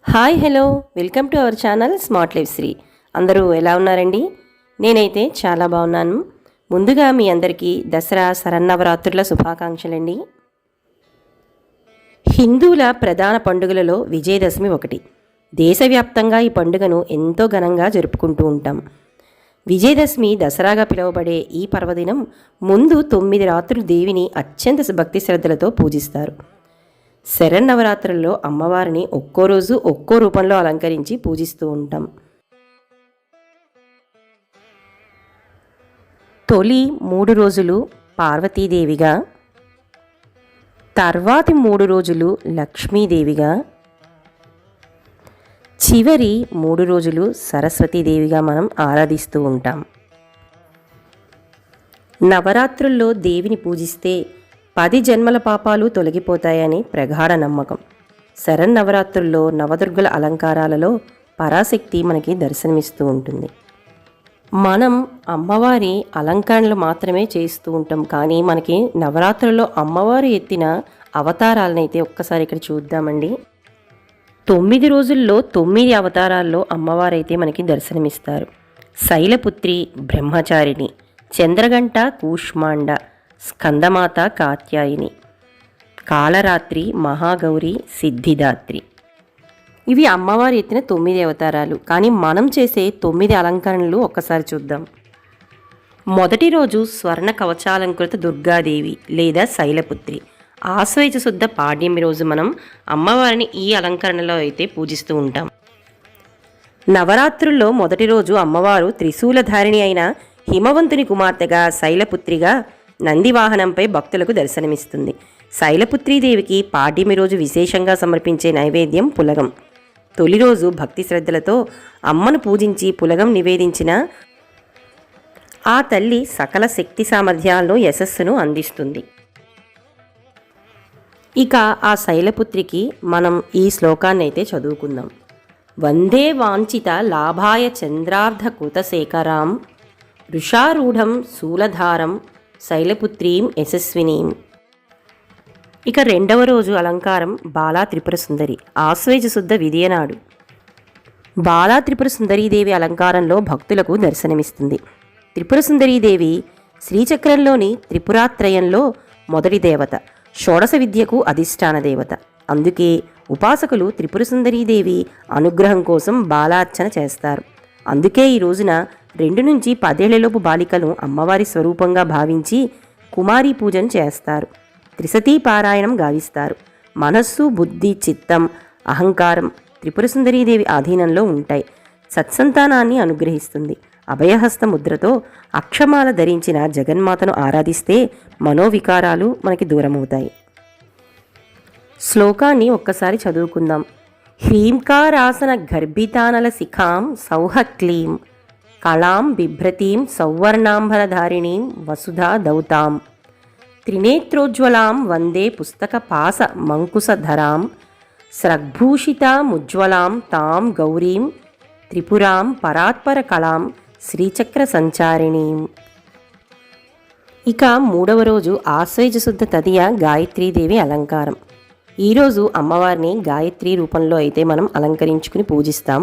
Hi hello welcome to our channel smart life Sri. అందరూ ఎలా ఉన్నారండి? నేనైతే చాలా బాగున్నాను. ముందుగా మీ అందరికీ దసరా శరన్నవరాత్రుల శుభాకాంక్షలండి. హిందువుల ప్రధాన పండుగలలో విజయదశమి ఒకటి. దేశవ్యాప్తంగా ఈ పండుగను ఎంతో ఘనంగా జరుపుకుంటూ ఉంటాం. విజయదశమి దసరాగా పిలువబడే ఈ పర్వదినం ముందు 9 రాత్రులు దేవిని అత్యంత భక్తి శ్రద్ధలతో పూజిస్తారు. శరన్నవరాత్రుల్లో అమ్మవారిని ఒక్కో రోజు ఒక్కో రూపంలో అలంకరించి పూజిస్తూ ఉంటాం. తొలి 3 రోజులు పార్వతీదేవిగా, తర్వాతి 3 రోజులు లక్ష్మీదేవిగా, చివరి 3 రోజులు సరస్వతీదేవిగా మనం ఆరాధిస్తూ ఉంటాం. నవరాత్రుల్లో దేవిని పూజిస్తే 10 జన్మల పాపాలు తొలగిపోతాయని ప్రగాఢ నమ్మకం. శరన్నవరాత్రుల్లో నవదుర్గల అలంకారాలలో పరాశక్తి మనకి దర్శనమిస్తూ ఉంటుంది. మనం అమ్మవారి అలంకరణలు మాత్రమే చేస్తూ ఉంటాం, కానీ మనకి నవరాత్రుల్లో అమ్మవారు ఎత్తిన అవతారాలనైతే ఒక్కసారి ఇక్కడ చూద్దామండి. 9 రోజుల్లో 9 అవతారాల్లో అమ్మవారైతే మనకి దర్శనమిస్తారు. శైలపుత్రి బ్రహ్మచారిణి, చంద్రగంట కూష్మాండ, స్కందమాత కాత్యాయిని, కాళరాత్రి మహాగౌరి, సిద్ధిదాత్రి. ఇవి అమ్మవారి ఎత్తిన 9 అవతారాలు. కానీ మనం చేసే 9 అలంకరణలు ఒక్కసారి చూద్దాం. మొదటి రోజు స్వర్ణ కవచాలంకృత దుర్గాదేవి లేదా శైలపుత్రి. ఆశ్వయుజ శుద్ధ పాడ్యమి రోజు మనం అమ్మవారిని ఈ అలంకరణలో అయితే పూజిస్తూ ఉంటాం. నవరాత్రుల్లో మొదటి రోజు అమ్మవారు త్రిశూలధారిణి అయిన హిమవంతుని కుమార్తెగా శైలపుత్రిగా నందివాహనంపై భక్తులకు దర్శనమిస్తుంది. శైలపుత్రీదేవికి పాడ్యమి రోజు విశేషంగా సమర్పించే నైవేద్యం పులగం. తొలి రోజు భక్తి శ్రద్ధలతో అమ్మను పూజించి పులగం నివేదించిన ఆ తల్లి సకల శక్తి సామర్థ్యాలను యశస్సును అందిస్తుంది. ఇక ఆ శైలపుత్రికి మనం ఈ శ్లోకాన్ని అయితే చదువుకుందాం. వందే వాంఛిత లాభాయ చంద్రార్ధ కృతశేఖరాం వృషారూఢం శూలధారం శైలపుత్రీం యశస్వినీం. ఇక రెండవ రోజు అలంకారం బాలా త్రిపుర సుందరి. ఆశ్వయుజ శుద్ధ విదియనాడు బాలా త్రిపుర సుందరీదేవి అలంకారంలో భక్తులకు దర్శనమిస్తుంది. త్రిపుర సుందరీదేవి శ్రీచక్రంలోని త్రిపురాత్రయంలో మొదటి దేవత, షోడశ విద్యకు అధిష్టాన దేవత. అందుకే ఉపాసకులు త్రిపుర సుందరీదేవి అనుగ్రహం కోసం బాలార్చన చేస్తారు. అందుకే ఈ రోజున 2 నుంచి 10 ఏళ్లలోపు బాలికలు అమ్మవారి స్వరూపంగా భావించి కుమారీ పూజను చేస్తారు. త్రిసతీ పారాయణం గావిస్తారు. మనస్సు, బుద్ధి, చిత్తం, అహంకారం త్రిపుర సుందరీదేవి ఆధీనంలో ఉంటాయి. సత్సంతానాన్ని అనుగ్రహిస్తుంది. అభయహస్త ముద్రతో అక్షమాల ధరించిన జగన్మాతను ఆరాధిస్తే మనోవికారాలు మనకి దూరమవుతాయి. శ్లోకాన్ని ఒక్కసారి చదువుకుందాం. హ్రీంకారాసన గర్భితానల శిఖాం సౌహ క్లీం కళాం బిభ్రతీం సౌవర్ణాంబరధారిణీం వసుధా దౌతాం త్రినేత్రోజ్వలాం వందే పుస్తక పాస మంకుశధరాం స్రగ్భూషితాముజ్వలాం తాం గౌరీం త్రిపురాం పరాత్పర కళాం శ్రీచక్ర సంచారిణీం. ఇక 3వ రోజు ఆశ్వయుజ శుద్ధ తదియ గాయత్రీదేవి అలంకారం. ఈరోజు అమ్మవారిని గాయత్రి రూపంలో అయితే మనం అలంకరించుకుని పూజిస్తాం.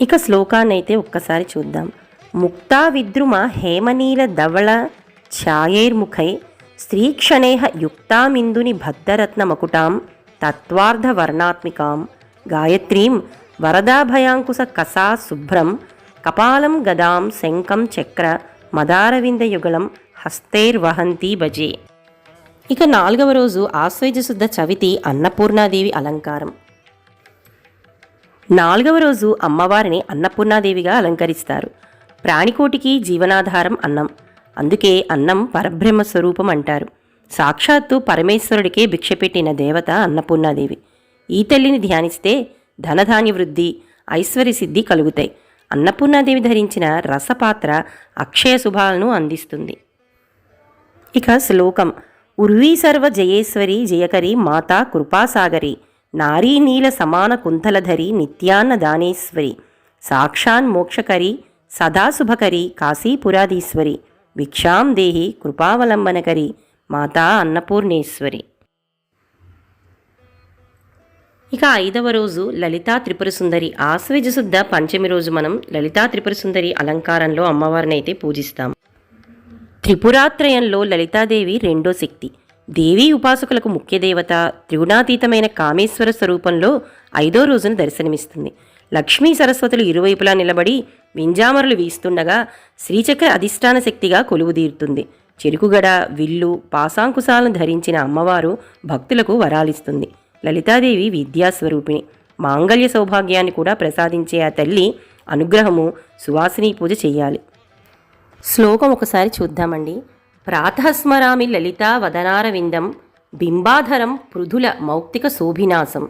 ఇక శ్లోకాన్ని అయితే ఒక్కసారి చూద్దాం. ముక్తా విద్రుమ హేమనీల ధవళ ఛాయైర్ముఖై స్త్రీక్షణేహ యుక్తామిందుని భద్రరత్న మకుటాం తత్వార్ధ వర్ణాత్మికాం గాయత్రీం వరదాభయాంకుశ కసా శుభ్రం కపాలం గదాం శంఖం చక్ర మదారవిందయుగళం హస్తైర్వహంతి భజే. ఇక 4వ రోజు ఆశ్వయుజ శుద్ధ చవితి అన్నపూర్ణాదేవి అలంకారం. 4వ రోజు అమ్మవారిని అన్నపూర్ణాదేవిగా అలంకరిస్తారు. ప్రాణికోటికి జీవనాధారం అన్నం. అందుకే అన్నం పరబ్రహ్మ స్వరూపం అంటారు. సాక్షాత్తు పరమేశ్వరుడికే భిక్ష పెట్టిన దేవత అన్నపూర్ణాదేవి. ఈ తల్లిని ధ్యానిస్తే ధనధాన్య వృద్ధి, ఐశ్వర్య సిద్ధి కలుగుతాయి. అన్నపూర్ణాదేవి ధరించిన రసపాత్ర అక్షయ శుభాలను అందిస్తుంది. ఇక శ్లోకం. ఉర్వీ సర్వ జయేశ్వరి జయకరి మాతా కృపాసాగరి నారీ నీల సమాన కుంతలధరి నిత్యాన్న దానేశ్వరి సాక్షాన్ మోక్షకరి సదాశుభకరి కాశీపురాధీశ్వరి భిక్షాం దేహి కృపావలంబనకరి మాతా అన్నపూర్ణేశ్వరి. ఇక 5వ రోజు లలితా త్రిపుర సుందరి. ఆశ్వయుజ శుద్ధ పంచమి రోజు మనం లలితా త్రిపుర సుందరి అలంకారంలో అమ్మవారిని అయితే పూజిస్తాం. త్రిపురాత్రయంలో లలితాదేవి రెండో శక్తి. దేవీ ఉపాసకులకు ముఖ్య దేవత. త్రిగుణాతీతమైన కామేశ్వర స్వరూపంలో 5వ రోజున దర్శనమిస్తుంది. లక్ష్మీ సరస్వతులు ఇరువైపులా నిలబడి వింజామరులు వీస్తుండగా శ్రీచక్ర అధిష్టాన శక్తిగా కొలువుదీరుతుంది. చెరుకుగడ, విల్లు, పాశాంకుశాలను ధరించిన అమ్మవారు భక్తులకు వరాలిస్తుంది. లలితాదేవి విద్యాస్వరూపిణి. మాంగళ్య సౌభాగ్యాన్ని కూడా ప్రసాదించే ఆ తల్లి అనుగ్రహము సువాసిని పూజ చేయాలి. శ్లోకం ఒకసారి చూద్దామండి. ప్రాతఃస్మరామి లలితా వదనారవిందం బింబాధరం పృథుల మౌక్తిక శోభినాసం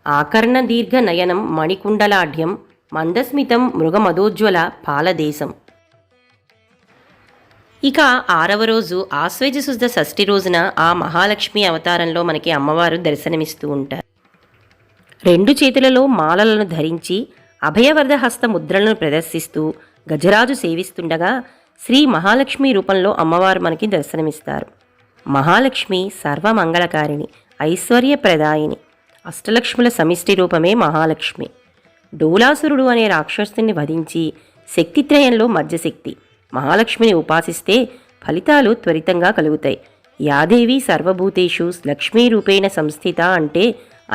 ఆకర్ణ దీర్ఘ నయనం మణికుండలాఢ్యం మందస్మితం మృగమదోజ్వల పాలదేశం. ఇక 6వ రోజు ఆశ్వయుజ శుద్ధ షష్ఠి రోజున ఆ మహాలక్ష్మి అవతారంలో మనకి అమ్మవారు దర్శనమిస్తూ ఉంటారు. 2 చేతులలో మాలలను ధరించి అభయవర్ధ హస్త ముద్రలను ప్రదర్శిస్తూ గజరాజు సేవిస్తుండగా శ్రీ మహాలక్ష్మి రూపంలో అమ్మవారు మనకి దర్శనమిస్తారు. మహాలక్ష్మి సర్వమంగళకారిణి, ఐశ్వర్యప్రదాయిని. అష్టలక్ష్ముల సమిష్టి రూపమే మహాలక్ష్మి. డోలాసురుడు అనే రాక్షసుని వధించి శక్తిత్రయంలో మధ్యశక్తి. మహాలక్ష్మిని ఉపాసిస్తే ఫలితాలు త్వరితంగా కలుగుతాయి. యాదేవి సర్వభూతేషు లక్ష్మీ రూపేణ సంస్థిత అంటే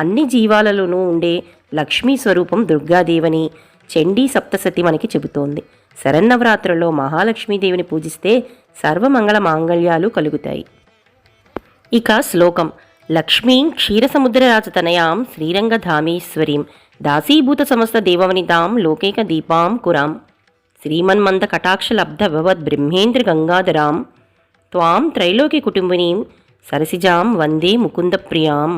అన్ని జీవాలలోనూ ఉండే లక్ష్మీ స్వరూపం దుర్గాదేవని చండీ సప్తసతి మనకి చెబుతోంది. శరన్నవరాత్రుల్లో మహాలక్ష్మీదేవిని పూజిస్తే సర్వమంగళ మాంగళ్యాలు కలుగుతాయి. ఇక శ్లోకం. లక్ష్మీం క్షీరసముద్రరాజతనయాం శ్రీరంగధామేశ్వరీం దాసీభూత సమస్త దేవవనితాం లోకైక దీపాం కురాం శ్రీమన్మంద కటాక్షలబ్ధ భవద్ బ్రహ్మేంద్ర గంగాధరాం త్వాం త్రైలోకి కుటుంబినీం సరసిజాం వందే ముకుందప్రియాం.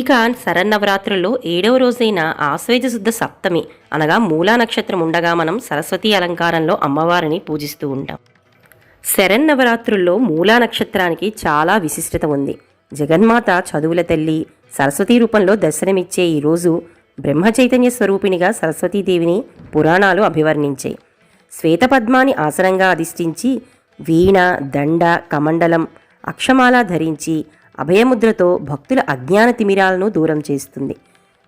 ఇక శరన్నవరాత్రుల్లో 7వ రోజైన ఆశ్వయుజ శుద్ధ సప్తమి అనగా మూలా నక్షత్రం ఉండగా మనం సరస్వతీ అలంకారంలో అమ్మవారిని పూజిస్తూ ఉంటాం. శరన్నవరాత్రుల్లో మూలా నక్షత్రానికి చాలా విశిష్టత ఉంది. జగన్మాత చదువుల తల్లి సరస్వతీ రూపంలో దర్శనమిచ్చే ఈరోజు బ్రహ్మచైతన్య స్వరూపిణిగా సరస్వతీదేవిని పురాణాలు అభివర్ణించాయి. శ్వేతపద్మాని ఆసనంగా అధిష్ఠించి వీణ, దండ, కమండలం, అక్షమాల ధరించి అభయముద్రతో భక్తుల అజ్ఞాన తిమిరాలను దూరం చేస్తుంది.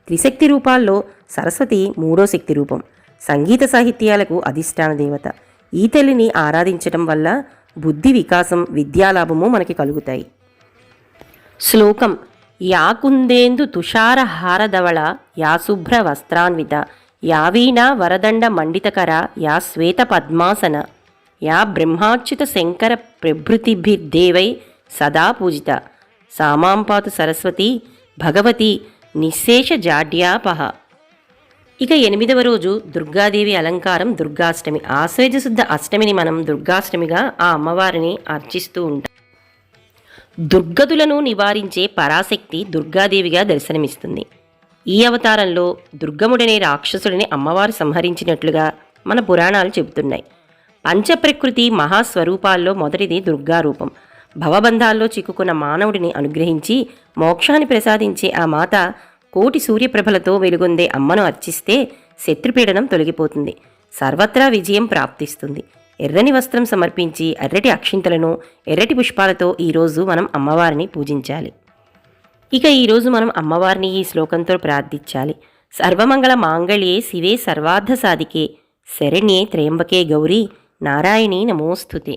త్రిశక్తి రూపాల్లో సరస్వతి 3వ శక్తి రూపం. సంగీత సాహిత్యాలకు అధిష్టాన దేవత. ఈ తల్లిని ఆరాధించటం వల్ల బుద్ధి వికాసం, విద్యాలాభము మనకి కలుగుతాయి. శ్లోకం. యా కుందేందు తుషారహారధవళ యా శుభ్ర వస్త్రాన్విత యా వీణా వరదండ మండితకర యా శ్వేత పద్మాసన యా బ్రహ్మాచ్యుత శంకర ప్రభృతిభిర్దేవై సదా పూజిత సామాంపాతు సరస్వతి భగవతి నిశేష జాడ్యాపహ. ఇక 8వ రోజు దుర్గాదేవి అలంకారం దుర్గాష్టమి. ఆశ్వయుజ శుద్ధ అష్టమిని మనం దుర్గాష్టమిగా ఆ అమ్మవారిని అర్చిస్తూ ఉంటాం. దుర్గతులను నివారించే పరాశక్తి దుర్గాదేవిగా దర్శనమిస్తుంది. ఈ అవతారంలో దుర్గముడనే రాక్షసుడిని అమ్మవారు సంహరించినట్లుగా మన పురాణాలు చెబుతున్నాయి. పంచప్రకృతి మహాస్వరూపాల్లో మొదటిది దుర్గారూపం. భవబంధాల్లో చిక్కుకున్న మానవుడిని అనుగ్రహించి మోక్షాన్ని ప్రసాదించే ఆ మాత కోటి సూర్యప్రభలతో వెలుగొందే అమ్మను అర్చిస్తే శత్రుపీడనం తొలగిపోతుంది, సర్వత్రా విజయం ప్రాప్తిస్తుంది. ఎర్రని వస్త్రం సమర్పించి ఎర్రటి అక్షింతలను, ఎర్రటి పుష్పాలతో ఈరోజు మనం అమ్మవారిని పూజించాలి. ఇక ఈరోజు మనం అమ్మవారిని ఈ శ్లోకంతో ప్రార్థించాలి. సర్వమంగళ మాంగళ్యే శివే సర్వార్థ సాధికే శరణ్యే త్రయంబకే గౌరీ నారాయణీ నమోస్తుతే.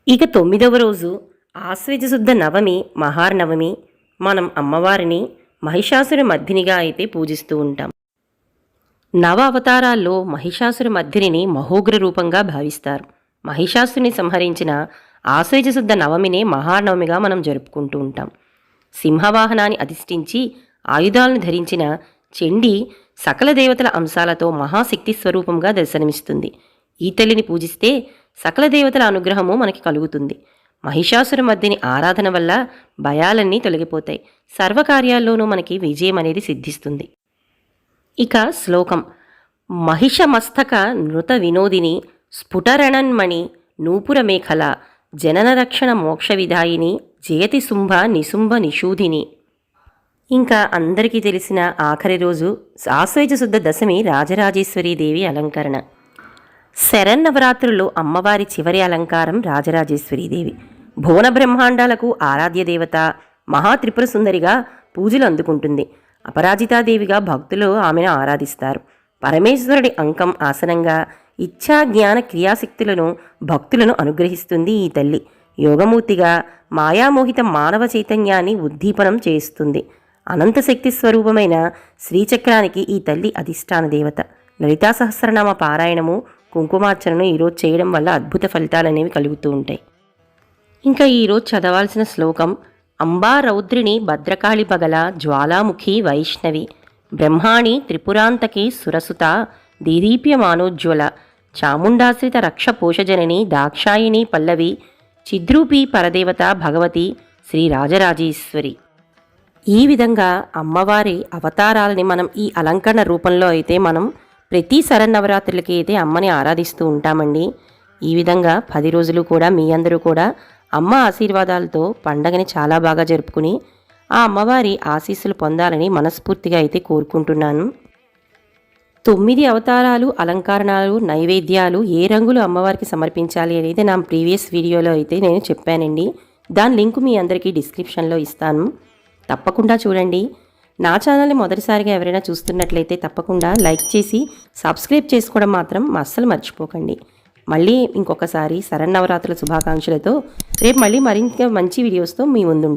ఇక 9వ రోజు ఆశ్వయుజ శుద్ధ నవమి మహార్నవమి. మనం అమ్మవారిని మహిషాసుర మర్దినిగా అయితే పూజిస్తూ ఉంటాం. నవ అవతారాల్లో మహిషాసుర మర్దిని మహోగ్ర రూపంగా భావిస్తారు. మహిషాసుని సంహరించిన ఆశ్వయుజ శుద్ధ నవమినే మహానవమిగా మనం జరుపుకుంటూ ఉంటాం. సింహవాహనాన్ని అధిష్ఠించి ఆయుధాలను ధరించిన చండీ సకల దేవతల అంశాలతో మహాశక్తి స్వరూపంగా దర్శనమిస్తుంది. ఈ తల్లిని పూజిస్తే సకల దేవతల అనుగ్రహము మనకి కలుగుతుంది. మహిషాసుర మర్దిని ఆరాధన వల్ల భయాలన్నీ తొలగిపోతాయి, సర్వకార్యాల్లోనూ మనకి విజయం అనేది సిద్ధిస్తుంది. ఇక శ్లోకం. మహిషమస్తక నృత వినోదిని స్ఫుటరణన్మణి నూపుర మేఖల జననరక్షణ మోక్ష విధాయిని జయతి శుంభ నిశుంభ నిషూధిని. ఇంకా అందరికీ తెలిసిన ఆఖరి రోజు ఆశ్వయుజ శుద్ధ దశమి రాజరాజేశ్వరీదేవి అలంకరణ. శరన్నవరాత్రుల్లో అమ్మవారి చివరి అలంకారం రాజరాజేశ్వరీదేవి. భువన బ్రహ్మాండాలకు ఆరాధ్య దేవత, మహాత్రిపుర సుందరిగా పూజలు అందుకుంటుంది. అపరాజితాదేవిగా భక్తులు ఆమెను ఆరాధిస్తారు. పరమేశ్వరుడి అంకం ఆసనంగా ఇచ్ఛా జ్ఞాన క్రియాశక్తులను భక్తులను అనుగ్రహిస్తుంది ఈ తల్లి. యోగమూర్తిగా మాయామోహిత మానవ చైతన్యాన్ని ఉద్దీపనం చేస్తుంది. అనంత శక్తి స్వరూపమైన శ్రీచక్రానికి ఈ తల్లి అధిష్టాన దేవత. లలితా సహస్రనామ పారాయణము, కుంకుమార్చనను ఈరోజు చేయడం వల్ల అద్భుత ఫలితాలు అనేవి కలుగుతూ ఉంటాయి. ఇంకా ఈరోజు చదవాల్సిన శ్లోకం: అంబా రౌద్రిణి భద్రకాళి పగల జ్వాలాముఖి వైష్ణవి బ్రహ్మాణి త్రిపురాంతకి సురసుత దీదీప్యమానోజ్వల చాముండాశ్రిత రక్ష పోషజనని దాక్షాయిని పల్లవి చిద్రూపీ పరదేవత భగవతి శ్రీ రాజరాజేశ్వరి. ఈ విధంగా అమ్మవారి అవతారాలని మనం ఈ అలంకరణ రూపంలో అయితే మనం ప్రతి శరన్నవరాత్రులకి అయితే అమ్మని ఆరాధిస్తూ ఉంటామండి. ఈ విధంగా 10 రోజులు కూడా మీ అందరూ కూడా అమ్మ ఆశీర్వాదాలతో పండగని చాలా బాగా జరుపుకుని ఆ అమ్మవారి ఆశీస్సులు పొందాలని మనస్ఫూర్తిగా అయితే కోరుకుంటున్నాను. 9 అవతారాలు, అలంకరణలు, నైవేద్యాలు ఏ రంగులు అమ్మవారికి సమర్పించాలి అనేది నా ప్రీవియస్ వీడియోలో అయితే నేను చెప్పానండి. దాని లింకు మీ అందరికీ డిస్క్రిప్షన్లో ఇస్తాను, తప్పకుండా చూడండి. నా ఛానల్ని మొదటిసారిగా ఎవరైనా చూస్తున్నట్లయితే తప్పకుండా లైక్ చేసి సబ్స్క్రైబ్ చేసుకోవడం మాత్రం అస్సలు మర్చిపోకండి. మళ్ళీ ఇంకొకసారి శరన్నవరాత్రుల శుభాకాంక్షలతో రేపు మళ్ళీ మరింత మంచి వీడియోస్తో మీ ముందుంటాను.